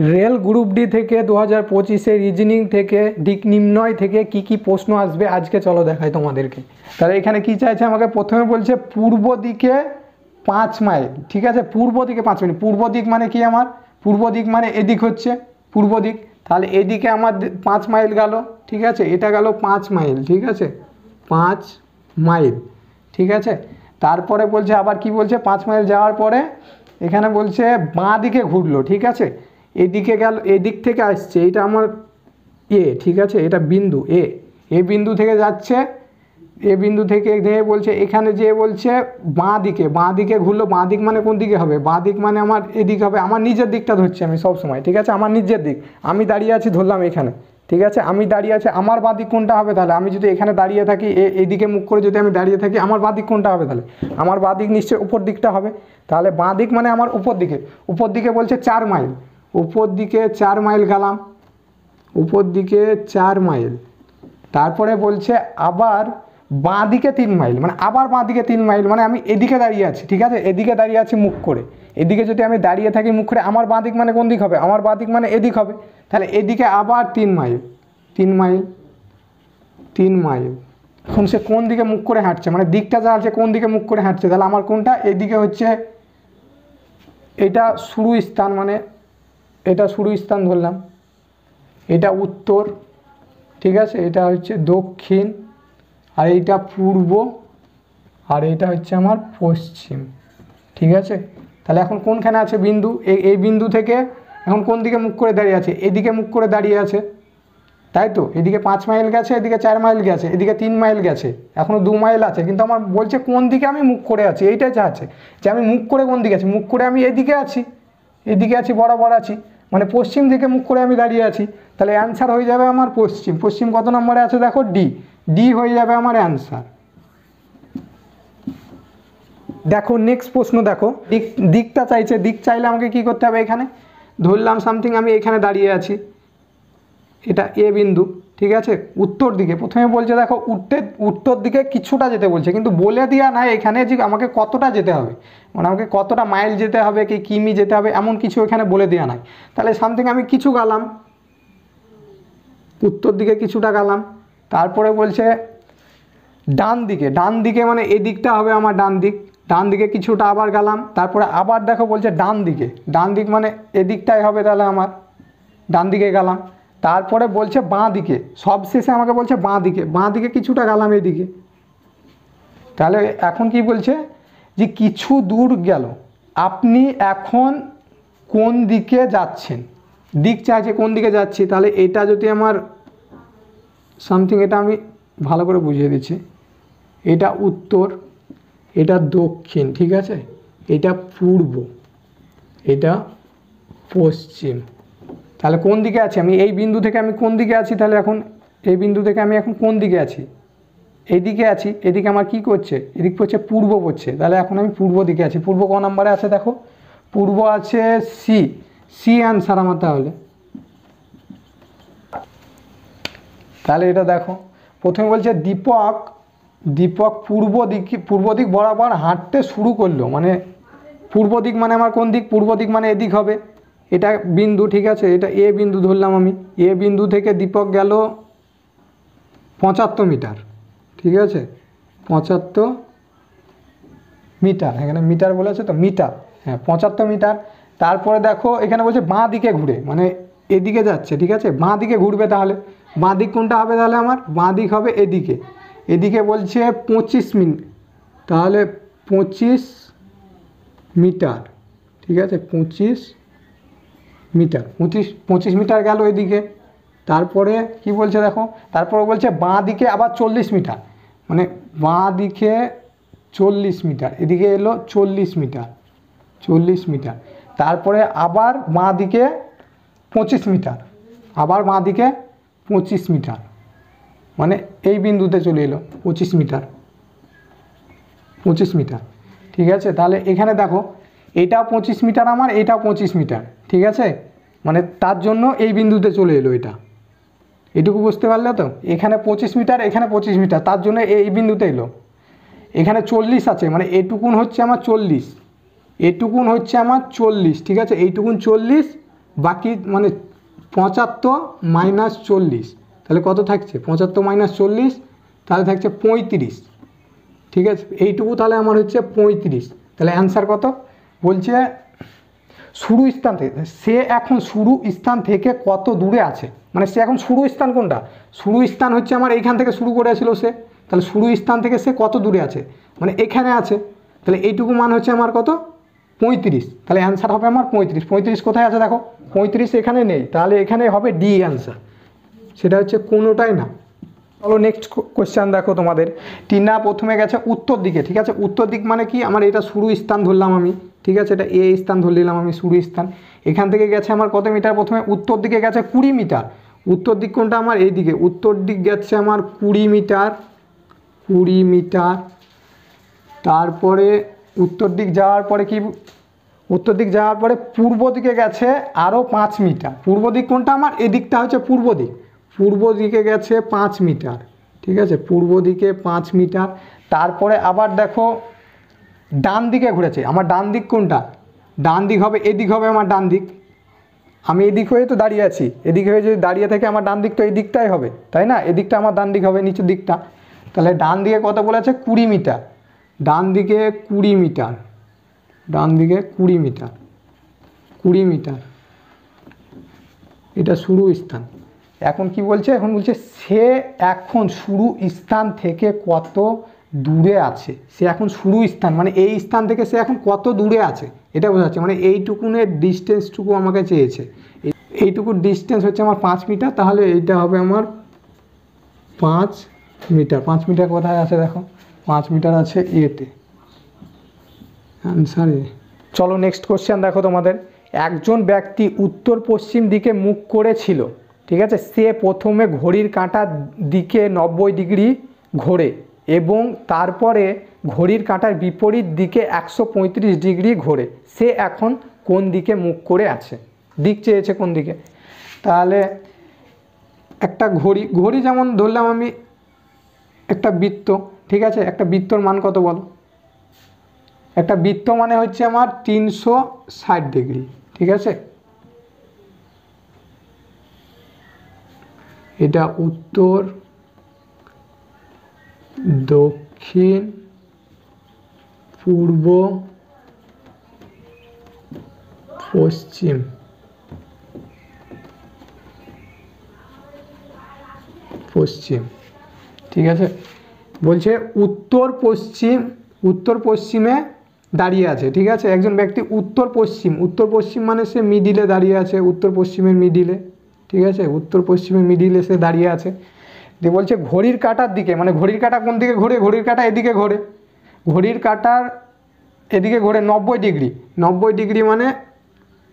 Rail group D থেকে 2025 reasoning থেকে দিক নির্ণয় থেকে কি প্রশ্ন আসবে আজকে চলো দেখাই তোমাদেরকে। তাহলে এখানে কি চাইছে আমাকে, প্রথমে বলছে পূর্ব দিকে 5 মাইল, ঠিক আছে, পূর্ব দিকে 5 মাইল। পূর্ব দিক মানে কি, আমার পূর্ব দিক মানে এদিক হচ্ছে পূর্ব দিক, তাহলে এদিকে আমার 5 মাইল গেল, ঠিক আছে, এটা গেল 5 মাইল, ঠিক আছে, 5 মাইল, ঠিক আছে। তারপরে বলছে আবার কি বলছে, 5 মাইল যাওয়ার পরে এখানে বলছে বাঁ দিকে ঘুরলো, ঠিক আছে, এদিকে গেল, এদিক থেকে আসছে, এটা আমার এ, ঠিক আছে, এটা বিন্দু এ বিন্দু থেকে যাচ্ছে, এ বিন্দু থেকে যেয়ে বলছে এখানে যেয়ে বলছে বাঁ দিকে ঘুরলো। বাঁ দিক মানে কোন দিকে হবে, বাঁ দিক মানে আমার এদিক হবে, আমার নিজের দিকটা ধরছি আমি সব সময়, ঠিক আছে, আমার নিজের দিক, আমি দাঁড়িয়ে আছি ধরলাম এখানে, ঠিক আছে, আমি দাঁড়িয়ে আছি, আমার বাঁ দিক কোনটা হবে, তাহলে আমি যদি এখানে দাঁড়িয়ে থাকি, এইদিকে মুখ করে যদি আমি দাঁড়িয়ে থাকি, আমার বাঁ দিক কোনটা হবে, তাহলে আমার বাঁ দিক নিশ্চয়ই উপর দিকটা হবে। তাহলে বাঁ দিক মানে আমার উপর দিকে বলছে 4 মাইল, উপর দিকে 4 মাইল গেলাম, উপর দিকে 4 মাইল। তারপরে বলছে আবার বাঁ দিকে 3 মাইল, মানে আবার বাঁ দিকে 3 মাইল, মানে আমি এদিকে দাঁড়িয়ে আছি, ঠিক আছে, এদিকে দাঁড়িয়ে আছি মুখ করে, এদিকে যদি আমি দাঁড়িয়ে থাকি মুখ করে, আমার বাঁ দিক মানে কোন দিক হবে, আমার বাঁ দিক মানে এদিক হবে, তাহলে এদিকে আবার 3 মাইল, 3 মাইল, 3 মাইল। এখন সে কোন দিকে মুখ করে হাঁটছে, মানে দিকটা যা আছে কোন দিকে মুখ করে হাঁটছে, তাহলে আমার কোনটা, এদিকে হচ্ছে, এটা শুরু স্থান, মানে এটা শুরু স্থান ধরলাম, এটা উত্তর, ঠিক আছে, এটা হচ্ছে দক্ষিণ, আর এইটা পূর্ব, আর এটা হচ্ছে আমার পশ্চিম, ঠিক আছে। তাহলে এখন কোনখানে আছে বিন্দু, এই বিন্দু থেকে এখন কোন দিকে মুখ করে দাঁড়িয়ে আছে, এদিকে মুখ করে দাঁড়িয়ে আছে, তাই তো, এদিকে 5 মাইল গেছে, এদিকে 4 মাইল গেছে, এদিকে 3 মাইল গেছে, এখনও 2 মাইল আছে, কিন্তু আমার বলছে কোন দিকে আমি মুখ করে আছি, এইটাই চাচ্ছে যে আমি মুখ করে কোন দিকে আছি, মুখ করে আমি এদিকে আছি, বরাবর আছি, মানে পশ্চিম দিকে মুখ করে আমি দাঁড়িয়ে আছি। তাহলে অ্যান্সার হয়ে যাবে আমার পশ্চিম। পশ্চিম কত নম্বরে আছে দেখো, ডি হয়ে যাবে আমার অ্যান্সার। দেখো নেক্সট প্রশ্ন, দেখো দিকটা চাইছে, দিক চাইলে আমাকে কি করতে হবে, এখানে ধরলাম সামথিং আমি এখানে দাঁড়িয়ে আছি, এটা এ বিন্দু, ঠিক আছে, উত্তর দিকে প্রথমে বলছে দেখো উত্তর দিকে কিছুটা যেতে বলছে, কিন্তু বলে দেওয়া নাই এখানে যে আমাকে কতটা যেতে হবে, মানে আমাকে কতটা মাইল যেতে হবে, কি কিমি যেতে হবে, এমন কিছু এখানে বলে দেওয়া নাই। তাহলে সামথিং আমি কিছু গেলাম, উত্তর দিকে কিছুটা গেলাম, তারপরে বলছে ডান দিকে মানে এই দিকটা হবে আমার ডান দিকে কিছুটা আবার গেলাম, তারপরে আবার দেখো বলছে ডান দিক মানে এদিকটাই হবে, তাহলে আমার ডান দিকে গেলাম, তারপরে বলছে বাঁ দিকে, সব শেষে আমাকে বলছে বাঁ দিকে কিছুটা গেলাম এদিকে। তাহলে এখন কি বলছে যে কিছু দূর গেল, আপনি এখন কোন দিকে যাচ্ছেন, দিক চাইছে কোন দিকে যাচ্ছি, তাহলে এটা যদি আমার সামথিং, এটা আমি ভালো করে বুঝিয়ে দিচ্ছি, এটা উত্তর, এটা দক্ষিণ, ঠিক আছে, এটা পূর্ব, এটা পশ্চিম। তাহলে কোন দিকে আছি আমি, এই বিন্দু থেকে আমি কোন দিকে আছি, তাহলে এখন এই বিন্দু থেকে আমি এখন কোন দিকে আছি, এইদিকে আছি, এদিকে আমার কি করছে, এদিক পড়ছে পূর্ব পড়ছে, তাহলে এখন আমি পূর্ব দিকে আছি। পূর্ব ক নম্বরে আছে দেখো, পূর্ব আছে সি অ্যান্সার আমার। তাহলে এটা দেখো, প্রথমে বলছে দীপক পূর্ব দিক বরাবর হাঁটতে শুরু করলো, মানে পূর্ব দিক মানে আমার কোন দিক, পূর্ব দিক মানে এদিক হবে, এটা বিন্দু, ঠিক আছে, এটা এ বিন্দু ধরলাম আমি, এ বিন্দু থেকে দীপক গেল 75 মিটার, ঠিক আছে, 75 মিটার, এখানে মিটার বলেছে তো, মিটার, হ্যাঁ 75 মিটার। তারপরে দেখো এখানে বলছে বাঁ দিকে ঘুরে, মানে এদিকে যাচ্ছে, ঠিক আছে, বাঁ দিকে ঘুরবে, তাহলে বাঁ দিক কোনটা হবে, তাহলে আমার বাঁ দিক হবে এদিকে বলছে 25 মিনিট, তাহলে 25 মিটার, ঠিক আছে, 25 মিটার, 25 মিটার গেল এদিকে। তারপরে কি বলছে দেখো, তারপরে বলছে বাঁ দিকে আবার 40 মিটার, মানে বাঁ দিকে 40 মিটার, এদিকে এলো 40 মিটার, তারপরে আবার বাঁ দিকে 25 মিটার, আবার বাঁ দিকে 25 মিটার, মানে এই বিন্দুতে চলে এলো 25 মিটার, ঠিক আছে। তাহলে এখানে দেখো এটাও 25 মিটার আমার, এটাও 25 মিটার, ঠিক আছে, মানে তার জন্য এই বিন্দুতে চলে এলো, এটুকু বুঝতে পারলে তো, এখানে 25 মিটার, এখানে 25 মিটার, তার জন্য এই বিন্দুতে এলো। এখানে 40 আছে, মানে এটুকুন হচ্ছে আমার 40, ঠিক আছে, এইটুকুন 40, বাকি মানে 75 মাইনাস 40, তাহলে কত থাকছে 75 মাইনাস 40, তাহলে থাকছে 35। ঠিক আছে, এইটুকু তাহলে আমার হচ্ছে 35। তাহলে অ্যান্সার কত বলছে শুরু স্থান থেকে, সে এখন শুরু স্থান থেকে কত দূরে আছে, মানে সে এখন শুরু স্থান কোনটা, শুরু স্থান হচ্ছে আমার এইখান থেকে শুরু করেছিল সে, তাহলে শুরু স্থান থেকে সে কত দূরে আছে, মানে এখানে আছে, তাহলে এইটুকু মান হচ্ছে আমার কত 35। তাহলে অ্যান্সার হবে আমার 35। 35 কোথায় আছে দেখো, 35 এখানে নেই, তাহলে এখানে হবে ডি অ্যান্সার, সেটা হচ্ছে কোনোটাই না। চলো নেক্সট কোশ্চেন দেখো তোমাদের। টিনা প্রথমে গেছে উত্তর দিকে, ঠিক আছে, উত্তর দিক মানে কি, আমার এটা শুরু স্থান ধরলাম আমি, ঠিক আছে, এটা এ স্থান ধরে নিলাম আমি শুরু স্থান। এখান থেকে গেছে আমার কত মিটার, প্রথমে উত্তর দিকে গেছে 20 মিটার, উত্তর দিক কোনটা আমার এই দিকে, উত্তর দিক গেছে আমার 20 মিটার, 20 মিটার। তারপরে উত্তর দিক যাওয়ার পরে কি, উত্তর দিক যাওয়ার পরে পূর্ব দিকে গেছে আরও 5 মিটার, পূর্ব দিক কোনটা আমার এদিকটা হচ্ছে পূর্ব দিক, পূর্ব দিকে গেছে 5 মিটার, ঠিক আছে, পূর্ব দিকে 5 মিটার। তারপরে আবার দেখো ডান দিকে ঘুরেছে, আমার ডান দিক কোনটা, ডান দিক হবে এদিক হবে আমার ডান দিক, আমি এদিক হয়ে তো দাঁড়িয়ে আছি, এদিক হয়ে যদি দাঁড়িয়ে থেকে আমার ডান দিক তো এই দিকটাই হবে, তাই না, এদিকটা আমার ডান দিক হবে নিচের দিকটা। তাহলে ডান দিকে কত বলেছে 20 মিটার, ডান দিকে 20 মিটার, ডান দিকে 20 মিটার, 20 মিটার, এটা শুরু স্থান। এখন কি বলছে, এখন বলছে সে এখন শুরু স্থান থেকে কত দূরে আছে, সে এখন শুরু স্থান মানে এই স্থান থেকে সে এখন কত দূরে আছে এটা বোঝাচ্ছে, মানে এইটুকুনের ডিস্টেন্সটুকু আমাকে চেয়েছে, এইটুকুর ডিস্টেন্স হচ্ছে আমার 5 মিটার, তাহলে এইটা হবে আমার 5 মিটার। 5 মিটার কোথায় আছে দেখো, 5 মিটার আছে এতে, অ্যান্সার এ। চলো নেক্সট কোশ্চেন দেখো তোমাদের। একজন ব্যক্তি উত্তর পশ্চিম দিকে মুখ করেছিল, ঠিক আছে, সে প্রথমে ঘড়ির কাঁটার দিকে 90 ডিগ্রি ঘোরে এবং তারপরে ঘড়ির কাঁটার বিপরীত দিকে 135 ডিগ্রি ঘোরে, সে এখন কোন দিকে মুখ করে আছে, দিক চেয়েছে কোন দিকে। তাহলে একটা ঘড়ি, ঘড়ি যেমন ধরলাম আমি একটা বৃত্ত, ঠিক আছে, একটা বৃত্তর মান কত বলো, একটা বৃত্ত মানে হচ্ছে আমার 360 ডিগ্রি, ঠিক আছে, এটা উত্তর দক্ষিণ পূর্ব পশ্চিম, পশ্চিম, ঠিক আছে, বলছে উত্তর পশ্চিম, উত্তর পশ্চিমে দাঁড়িয়ে আছে, ঠিক আছে, একজন ব্যক্তি উত্তর পশ্চিম, উত্তর পশ্চিম মানে সে মিডিলে দাঁড়িয়ে আছে, উত্তর পশ্চিমের মিডিলে, ঠিক আছে, উত্তর পশ্চিমের মিডিলে সে দাঁড়িয়ে আছে। দিয়ে বলছে ঘড়ির কাঁটার দিকে, মানে ঘড়ির কাঁটা কোন দিকে ঘোরে, ঘড়ির কাঁটা এদিকে ঘোরে, ঘড়ির কাঁটার এদিকে ঘোরে 90 ডিগ্রি, 90 ডিগ্রি মানে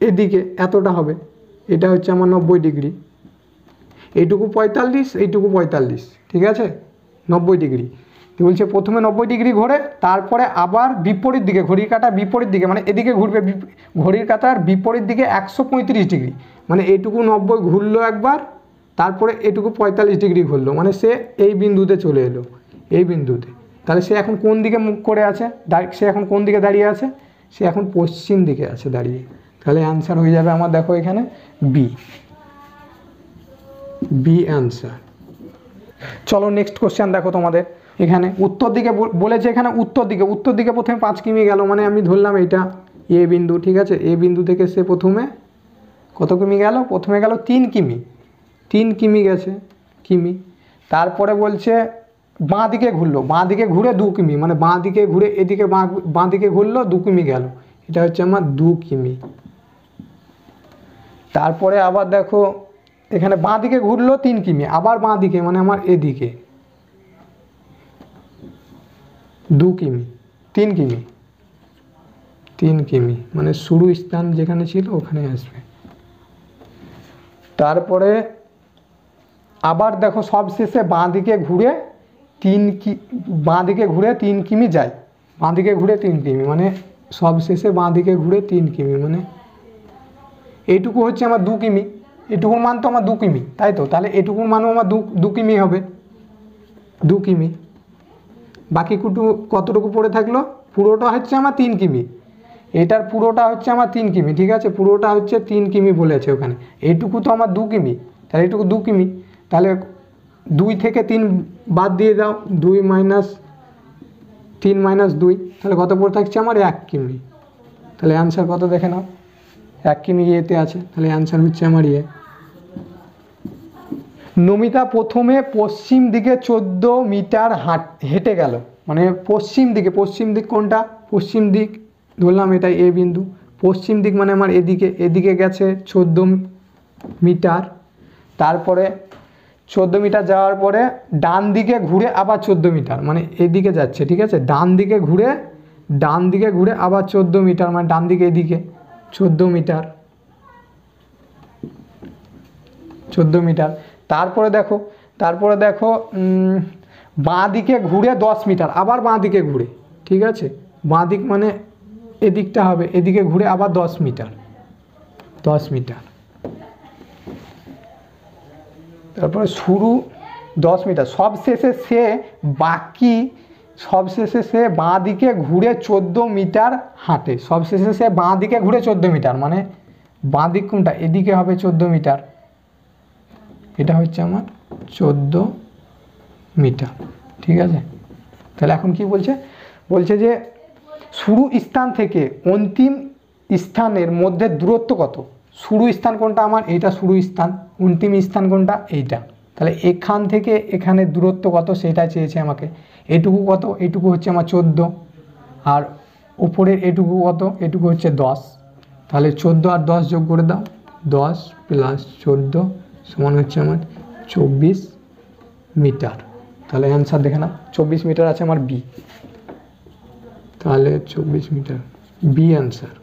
এদিকে এতটা হবে, এটা হচ্ছে আমার 90 ডিগ্রি, এইটুকু 45, এইটুকু 45, ঠিক আছে, 90 ডিগ্রি। বলছে প্রথমে 90 ডিগ্রি ঘোরে, তারপরে আবার বিপরীত দিকে, ঘড়ির কাঁটার বিপরীত দিকে মানে এদিকে ঘুরবে, ঘড়ির কাঁটার বিপরীত দিকে 135 ডিগ্রি, মানে এইটুকু 90 ঘুরলো একবার, তারপরে এটুকু 45 ডিগ্রি ঘুরলো, মানে সে এই বিন্দুতে চলে এলো, এই বিন্দুতে। তাহলে সে এখন কোন দিকে মুখ করে আছে, সে এখন কোন দিকে দাঁড়িয়ে আছে, সে এখন পশ্চিম দিকে আছে দাঁড়িয়ে, তাহলে অ্যান্সার হয়ে যাবে আমার দেখো এখানে বি, বি অ্যান্সার। চলো নেক্সট কোশ্চেন দেখো তোমাদের। এখানে উত্তর দিকে বলেছে, এখানে উত্তর দিকে, উত্তর দিকে প্রথমে 5 কিমি গেল, মানে আমি ধরলাম এটা এ বিন্দু, ঠিক আছে, এ বিন্দু থেকে সে প্রথমে কত কিমি গেল, প্রথমে গেল 3 কিমি, 3 কিমি গেছে, কিমি। তারপরে বলছে বাঁ দিকে ঘুরলো, বাঁ দিকে ঘুরে 2 কিমি, মানে বাঁ দিকে ঘুরে এদিকে বাঁ দিকে ঘুরলো 2 কিমি গেল, এটা হচ্ছে আমার 2 কিমি। তারপরে আবার দেখো এখানে বাঁ দিকে ঘুরলো 3 কিমি, আবার বাঁ দিকে মানে আমার এদিকে 2 কিমি, 3 কিমি, 3 কিমি, মানে শুরু স্থান যেখানে ছিল ওখানে আসবে। তারপরে আবার দেখো সবশেষে বাঁ দিকে ঘুরে 3 কিমি যায়, বাঁ দিকে ঘুরে 3 কিমি, মানে সবশেষে বাঁ দিকে ঘুরে 3 কিমি, মানে এইটুকু হচ্ছে আমার 2 কিমি, এটুকুর মান তো আমার 2 কিমি, তাই তো, তাহলে এটুকুর মানও আমার 2 কিমি হবে, 2 কিমি। বাকি কতটুকু পড়ে থাকলো, পুরোটা হচ্ছে আমার 3 কিমি, এটার পুরোটা হচ্ছে আমার 3 কিমি, ঠিক আছে, পুরোটা হচ্ছে 3 কিমি বলেছে ওখানে। এইটুকু তো আমার 2 কিমি, তাহলে এইটুকু 2 কিমি, তাহলে 2 থেকে 3 বাদ দিয়ে দাও, 2 মাইনাস 3 মাইনাস 2, তাহলে কত পড়ে থাকছে আমার 1 কিমি। তাহলে অ্যান্সার কত দেখে নাও, 1 কিমি ইয়েতে আছে, তাহলে অ্যান্সার হচ্ছে আমার ইয়ে। নমিতা প্রথমে পশ্চিম দিকে 14 মিটার হেঁটে গেল, মানে পশ্চিম দিক কোনটা, পশ্চিম দিক ধরলাম এটাই এ বিন্দু, পশ্চিম দিক মানে আমার এদিকে গেছে 14 মিটার, তারপরে 14 মিটার যাওয়ার পরে ডান দিকে ঘুরে আবার 14 মিটার, মানে এদিকে যাচ্ছে, ঠিক আছে, ডান দিকে ঘুরে আবার 14 মিটার, মানে ডান দিকে এদিকে 14 মিটার, 14 মিটার। তারপরে দেখো বাঁ দিকে ঘুরে 10 মিটার, আবার বাঁ দিকে ঘুরে, ঠিক আছে, বাঁ দিক মানে এদিকটা হবে, এদিকে ঘুরে আবার 10 মিটার, তারপরে শুরু 10 মিটার, সবশেষে সে বাঁ দিকে ঘুরে 14 মিটার হাঁটে, সবশেষে সে বাঁ দিকে ঘুরে 14 মিটার, মানে বাঁ দিক কোনটা, এদিকে হবে 14 মিটার, এটা হচ্ছে আমার 14 মিটার, ঠিক আছে। তাহলে এখন কি বলছে যে শুরু স্থান থেকে অন্তিম স্থানের মধ্যে দূরত্ব কত, শুরু স্থান কোনটা আমার, এইটা শুরু স্থান, অন্তিম স্থান কোনটা, এইটা, তাহলে এখান থেকে এখানে দূরত্ব কত সেটা চেয়েছে আমাকে। এটুকু কত, এটুকু হচ্ছে আমার 14, আর উপরের এটুকু কত, এটুকু হচ্ছে 10, তাহলে 14 আর 10 যোগ করে দাও, 10 প্লাস 14 সমান হচ্ছে আমার 24 মিটার। তাহলে অ্যান্সার দেখে না, 24 মিটার আছে আমার বি, তাহলে 24 মিটার বি অ্যান্সার।